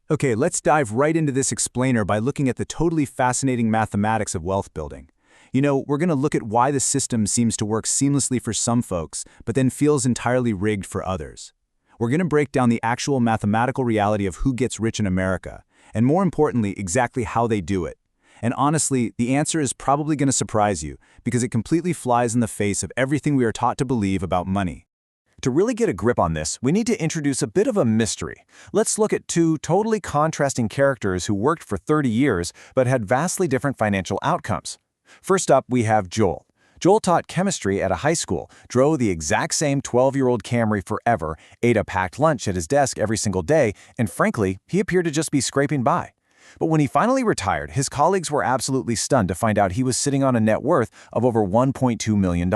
Okay, let's dive right into this explainer by looking at the totally fascinating mathematics of wealth building. We're going to look at why the system seems to work seamlessly for some folks, but then feels entirely rigged for others. We're going to break down the actual mathematical reality of who gets rich in America, and more importantly, exactly how they do it. And honestly, the answer is probably going to surprise you, because it completely flies in the face of everything we are taught to believe about money. To really get a grip on this, we need to introduce a bit of a mystery. Let's look at two totally contrasting characters who worked for 30 years but had vastly different financial outcomes. First up, we have Joel. Joel taught chemistry at a high school, drove the exact same 12-year-old Camry forever, ate a packed lunch at his desk every single day, and frankly, he appeared to just be scraping by. But when he finally retired, his colleagues were absolutely stunned to find out he was sitting on a net worth of over $1.2 million.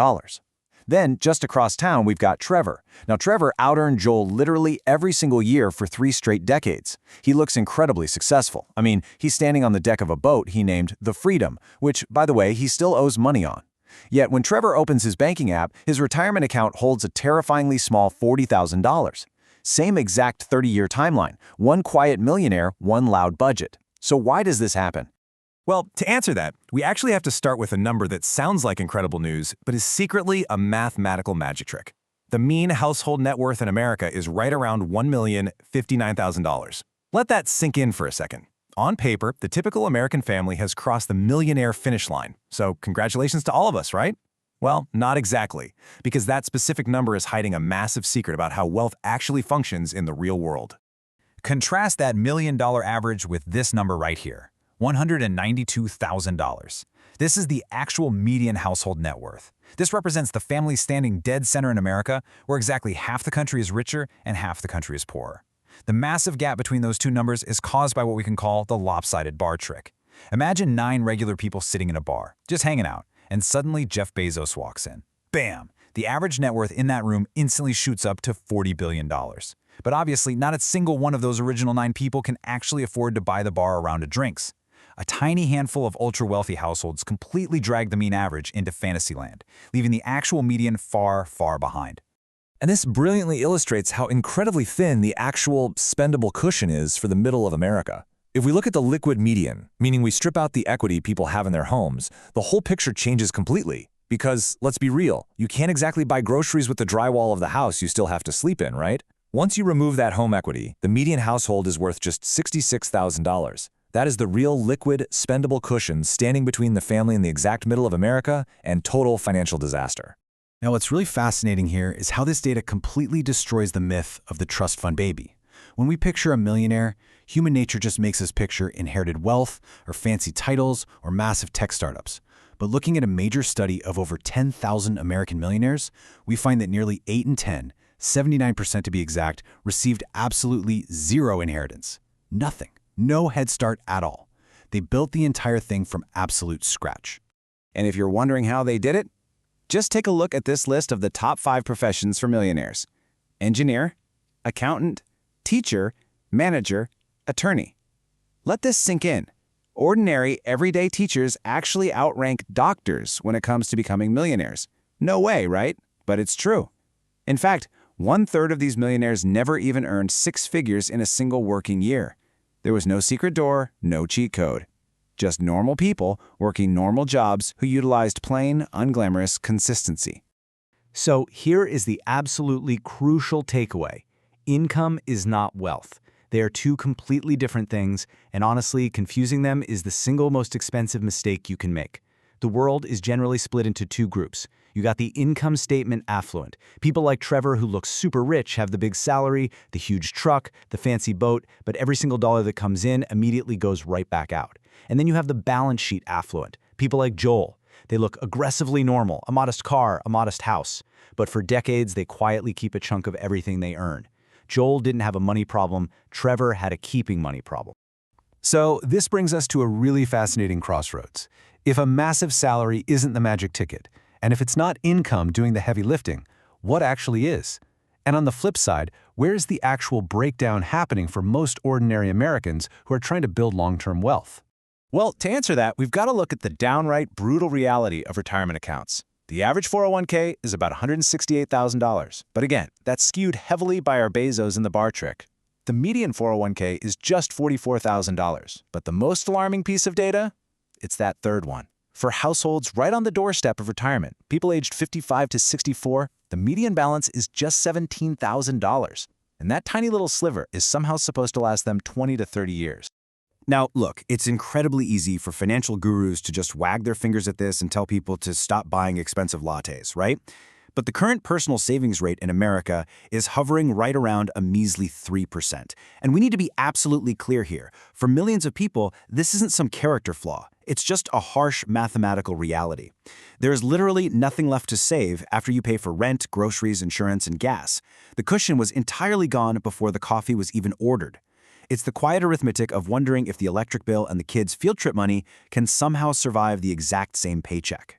Then, just across town, we've got Trevor. Now, Trevor out-earned Joel literally every single year for 3 straight decades. He looks incredibly successful. I mean, he's standing on the deck of a boat he named the Freedom, which, by the way, he still owes money on. Yet, when Trevor opens his banking app, his retirement account holds a terrifyingly small $40,000. Same exact 30-year timeline. One quiet millionaire, one loud budget. So why does this happen? Well, to answer that, we actually have to start with a number that sounds like incredible news, but is secretly a mathematical magic trick. The mean household net worth in America is right around $1,059,000. Let that sink in for a second. On paper, the typical American family has crossed the millionaire finish line, so congratulations to all of us, right? Well, not exactly, because that specific number is hiding a massive secret about how wealth actually functions in the real world. Contrast that $1,000,000 average with this number right here. $192,000. This is the actual median household net worth. This represents the family standing dead center in America, where exactly half the country is richer and half the country is poorer. The massive gap between those two numbers is caused by what we can call the lopsided bar trick. Imagine 9 regular people sitting in a bar, just hanging out, and suddenly Jeff Bezos walks in. Bam! The average net worth in that room instantly shoots up to $40 billion. But obviously, not a single one of those original 9 people can actually afford to buy the bar a round of drinks. A tiny handful of ultra-wealthy households completely drag the mean average into fantasyland, leaving the actual median far, far behind. And this brilliantly illustrates how incredibly thin the actual spendable cushion is for the middle of America. If we look at the liquid median, meaning we strip out the equity people have in their homes, the whole picture changes completely. Because, let's be real, you can't exactly buy groceries with the drywall of the house you still have to sleep in, right? Once you remove that home equity, the median household is worth just $66,000. That is the real liquid, spendable cushion standing between the family in the exact middle of America and total financial disaster. Now, what's really fascinating here is how this data completely destroys the myth of the trust fund baby. When we picture a millionaire, human nature just makes us picture inherited wealth or fancy titles or massive tech startups. But looking at a major study of over 10,000 American millionaires, we find that nearly 8 in 10, 79% to be exact, received absolutely zero inheritance. Nothing. No head start at all. They built the entire thing from absolute scratch. And if you're wondering how they did it, just take a look at this list of the top 5 professions for millionaires: engineer, accountant, teacher, manager, attorney. Let this sink in. Ordinary, everyday teachers actually outrank doctors when it comes to becoming millionaires. No way, right? But it's true. In fact, 1/3 of these millionaires never even earned 6 figures in a single working year. There was no secret door, no cheat code. Just normal people working normal jobs who utilized plain, unglamorous consistency. So here is the absolutely crucial takeaway. Income is not wealth. They are two completely different things, and honestly, confusing them is the single most expensive mistake you can make. The world is generally split into 2 groups. You got the income statement affluent. People like Trevor who look super rich have the big salary, the huge truck, the fancy boat, but every single dollar that comes in immediately goes right back out. And then you have the balance sheet affluent. People like Joel. They look aggressively normal, a modest car, a modest house. But for decades, they quietly keep a chunk of everything they earn. Joel didn't have a money problem. Trevor had a keeping money problem. So this brings us to a really fascinating crossroads. If a massive salary isn't the magic ticket, and if it's not income doing the heavy lifting, what actually is? And on the flip side, where is the actual breakdown happening for most ordinary Americans who are trying to build long-term wealth? Well, to answer that, we've got to look at the downright brutal reality of retirement accounts. The average 401k is about $168,000. But again, that's skewed heavily by our Bezos and the bar trick. The median 401k is just $44,000, but the most alarming piece of data? It's that third one. For households right on the doorstep of retirement, people aged 55 to 64, the median balance is just $17,000. And that tiny little sliver is somehow supposed to last them 20 to 30 years. Now, look, it's incredibly easy for financial gurus to just wag their fingers at this and tell people to stop buying expensive lattes, right? But the current personal savings rate in America is hovering right around a measly 3%. And we need to be absolutely clear here. For millions of people, this isn't some character flaw. It's just a harsh mathematical reality. There's literally nothing left to save after you pay for rent, groceries, insurance, and gas. The cushion was entirely gone before the coffee was even ordered. It's the quiet arithmetic of wondering if the electric bill and the kids' field trip money can somehow survive the exact same paycheck.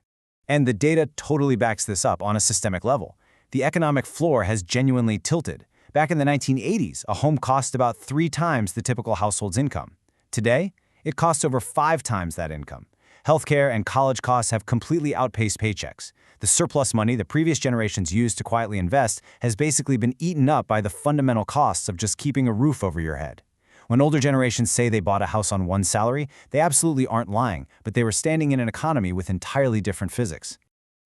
And the data totally backs this up on a systemic level. The economic floor has genuinely tilted. Back in the 1980s, a home cost about 3 times the typical household's income. Today, it costs over 5 times that income. Healthcare and college costs have completely outpaced paychecks. The surplus money the previous generations used to quietly invest has basically been eaten up by the fundamental costs of just keeping a roof over your head. When older generations say they bought a house on one salary, they absolutely aren't lying, but they were standing in an economy with entirely different physics.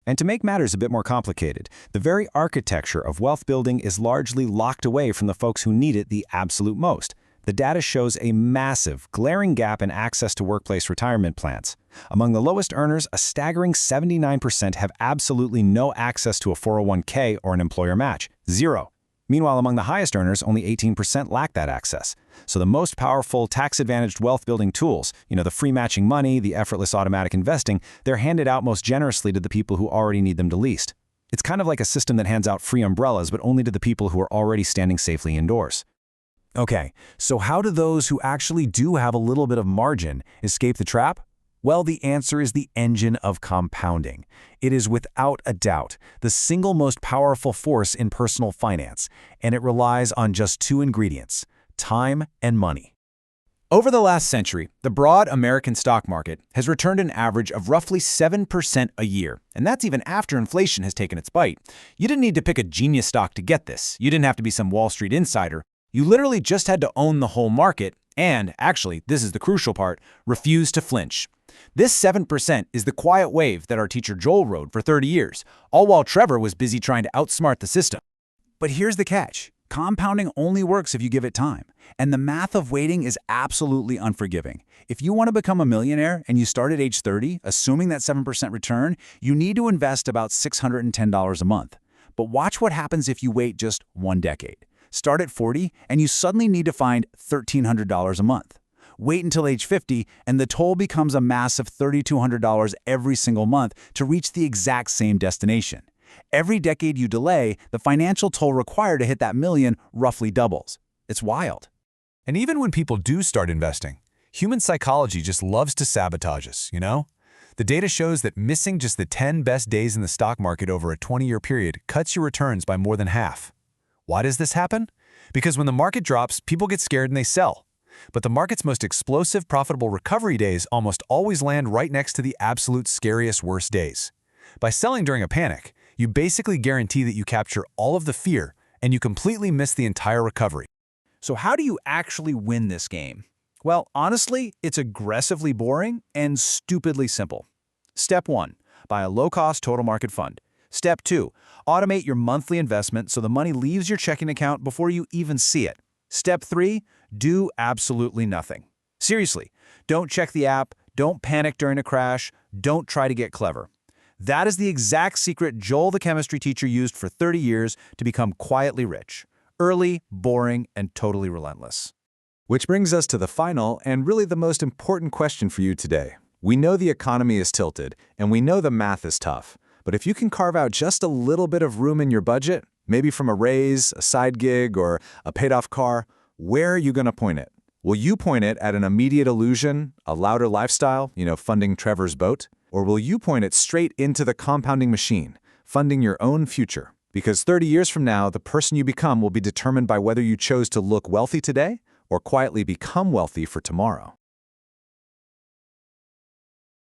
And to make matters a bit more complicated, the very architecture of wealth building is largely locked away from the folks who need it the absolute most. The data shows a massive, glaring gap in access to workplace retirement plans. Among the lowest earners, a staggering 79% have absolutely no access to a 401k or an employer match. Zero. Meanwhile, among the highest earners, only 18% lack that access. So the most powerful tax-advantaged wealth-building tools, the free matching money, the effortless automatic investing, they're handed out most generously to the people who already need them the least. It's kind of like a system that hands out free umbrellas, but only to the people who are already standing safely indoors. Okay, so how do those who actually do have a little bit of margin escape the trap? Well, the answer is the engine of compounding. It is without a doubt the single most powerful force in personal finance, and it relies on just 2 ingredients: time and money. Over the last century, the broad American stock market has returned an average of roughly 7% a year, and that's even after inflation has taken its bite. You didn't need to pick a genius stock to get this. You didn't have to be some Wall Street insider. You literally just had to own the whole market and, actually, this is the crucial part, refuse to flinch. This 7% is the quiet wave that our teacher Joel rode for 30 years, all while Trevor was busy trying to outsmart the system. But here's the catch. Compounding only works if you give it time. And the math of waiting is absolutely unforgiving. If you want to become a millionaire and you start at age 30, assuming that 7% return, you need to invest about $610 a month. But watch what happens if you wait just 1 decade. Start at 40, and you suddenly need to find $1,300 a month. Wait until age 50, and the toll becomes a massive $3,200 every single month to reach the exact same destination. Every decade you delay, the financial toll required to hit that million roughly doubles. It's wild. And even when people do start investing, human psychology just loves to sabotage us, The data shows that missing just the 10 best days in the stock market over a 20-year period cuts your returns by more than half. Why does this happen? Because when the market drops, people get scared and they sell. But the market's most explosive, profitable recovery days almost always land right next to the absolute scariest, worst days. By selling during a panic, you basically guarantee that you capture all of the fear and you completely miss the entire recovery. So how do you actually win this game? Well, honestly, it's aggressively boring and stupidly simple. Step 1, buy a low-cost total market fund. Step 2, automate your monthly investment so the money leaves your checking account before you even see it. Step 3, do absolutely nothing. Seriously, don't check the app, don't panic during a crash, don't try to get clever. That is the exact secret Joel the chemistry teacher used for 30 years to become quietly rich. Early, boring, and totally relentless. Which brings us to the final and really the most important question for you today. We know the economy is tilted, and we know the math is tough. But if you can carve out just a little bit of room in your budget, maybe from a raise, a side gig, or a paid-off car, where are you going to point it? Will you point it at an immediate illusion, a louder lifestyle, funding Trevor's boat? Or will you point it straight into the compounding machine, funding your own future? Because 30 years from now, the person you become will be determined by whether you chose to look wealthy today or quietly become wealthy for tomorrow.